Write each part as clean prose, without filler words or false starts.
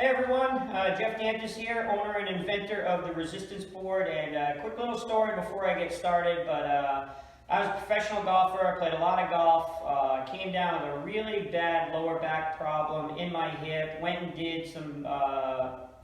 Hey everyone, Jeff Dantas here, owner and inventor of the Resistance Board, and a quick little story before I get started, but I was a professional golfer, I played a lot of golf, came down with a really bad lower back problem in my hip, went and did some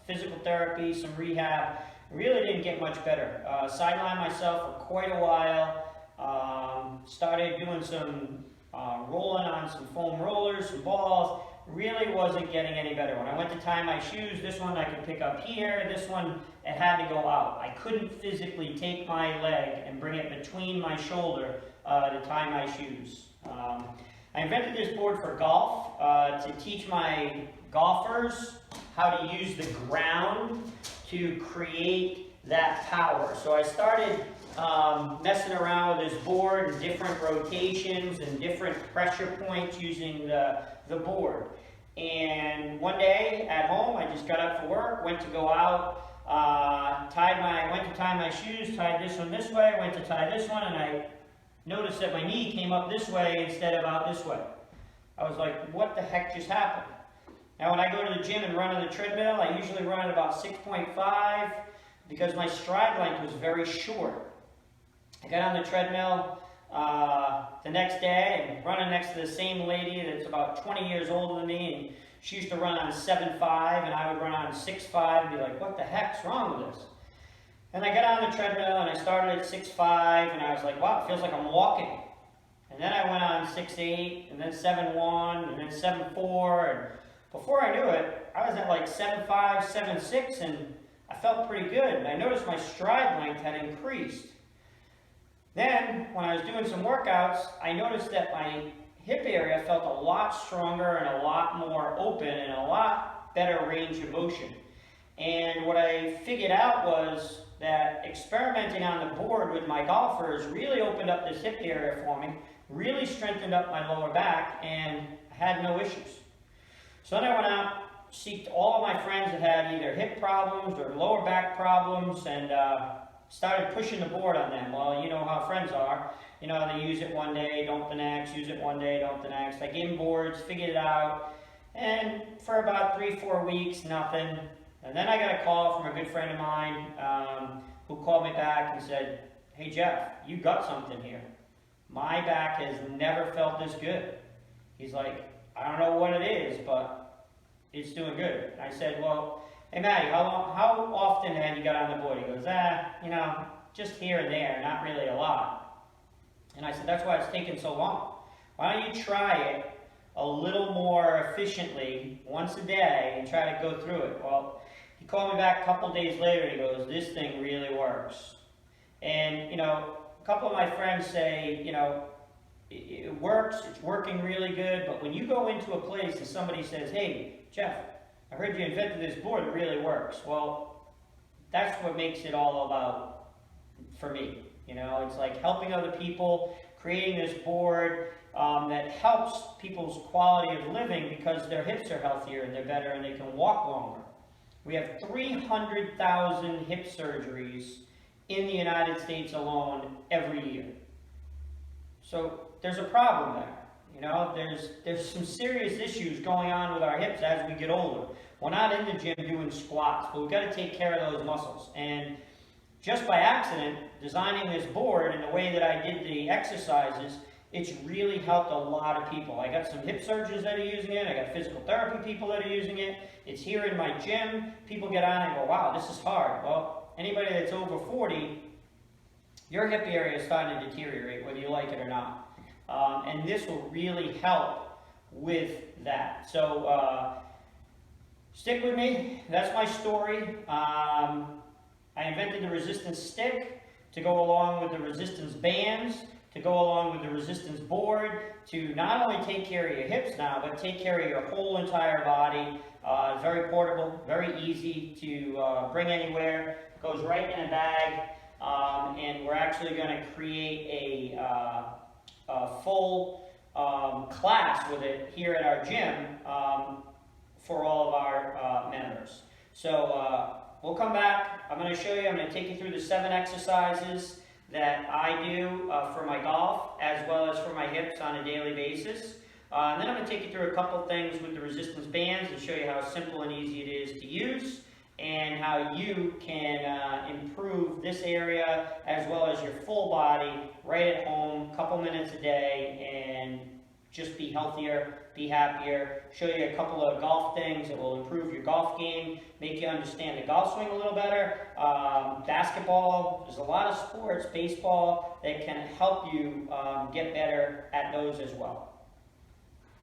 physical therapy, some rehab, really didn't get much better. Sidelined myself for quite a while, started doing some rolling on some foam rollers, some balls. Really wasn't getting any better. When I went to tie my shoes, this one I could pick up here, this one it had to go out. I couldn't physically take my leg and bring it between my shoulder to tie my shoes. I invented this board for golf to teach my golfers how to use the ground to create that power. So I started messing around with this board and different rotations and different pressure points using the board. And one day at home, I just got up for work, went to go out, went to tie my shoes, tied this one this way, went to tie this one, and I noticed that my knee came up this way instead of out this way. I was like, what the heck just happened? Now when I go to the gym and run on the treadmill, I usually run at about 6.5 because my stride length was very short. I got on the treadmill the next day and running next to the same lady that's about 20 years older than me, and she used to run on 7.5 and I would run on 6.5 and be like, what the heck's wrong with this? And I got on the treadmill and I started at 6.5 and I was like, wow, it feels like I'm walking. And then I went on 6.8 and then 7.1 and then 7.4, and before I knew it, I was at like 7.5, 7.6, and I felt pretty good. And I noticed my stride length had increased. Then, when I was doing some workouts, I noticed that my hip area felt a lot stronger and a lot more open and a lot better range of motion. And what I figured out was that experimenting on the board with my golfers really opened up this hip area for me, really strengthened up my lower back, and I had no issues. So then I went out, seeked all of my friends that had either hip problems or lower back problems, and started pushing the board on them. Well, you know how friends are. You know, they use it one day, don't the next, use it one day, don't the next. I gave them boards, figured it out, and for about 3-4 weeks, nothing. And then I got a call from a good friend of mine who called me back and said, hey Jeff, you got something here. My back has never felt this good. He's like, I don't know what it is, but it's doing good. I said, well, hey Matty, how often have you got on the board? He goes, you know, just here and there, not really a lot. And I said, that's why it's taking so long. Why don't you try it a little more efficiently once a day and try to go through it? Well, he called me back a couple days later, he goes, this thing really works. And, you know, a couple of my friends say, you know, it works, it's working really good, but when you go into a place and somebody says, hey, Jeff, I heard you invented this board, it really works. Well, that's what makes it all about for me. You know, it's like helping other people, creating this board that helps people's quality of living because their hips are healthier and they're better and they can walk longer. We have 300,000 hip surgeries in the United States alone every year. So there's a problem there. You know, there's some serious issues going on with our hips as we get older. We're not in the gym doing squats, but we've got to take care of those muscles. And just by accident, designing this board and the way that I did the exercises, it's really helped a lot of people. I got some hip surgeons that are using it. I got physical therapy people that are using it. It's here in my gym. People get on and go, wow, this is hard. Well, anybody that's over 40, your hip area is starting to deteriorate, whether you like it or not. And this will really help with that. So stick with me. That's my story. I invented the resistance stick to go along with the resistance bands, to go along with the resistance board, to not only take care of your hips now, but take care of your whole entire body. Very portable, very easy to bring anywhere. It goes right in a bag, and we're actually going to create a full class with it here at our gym for all of our members. So we'll come back. I'm going to show you, I'm going to take you through the 7 exercises that I do for my golf as well as for my hips on a daily basis. And then I'm going to take you through a couple things with the resistance bands and show you how simple and easy it is to use, and how you can improve this area as well as your full body right at home, a couple minutes a day, and just be healthier, be happier. Show you a couple of golf things that will improve your golf game, make you understand the golf swing a little better. Basketball, there's a lot of sports, baseball, that can help you get better at those as well.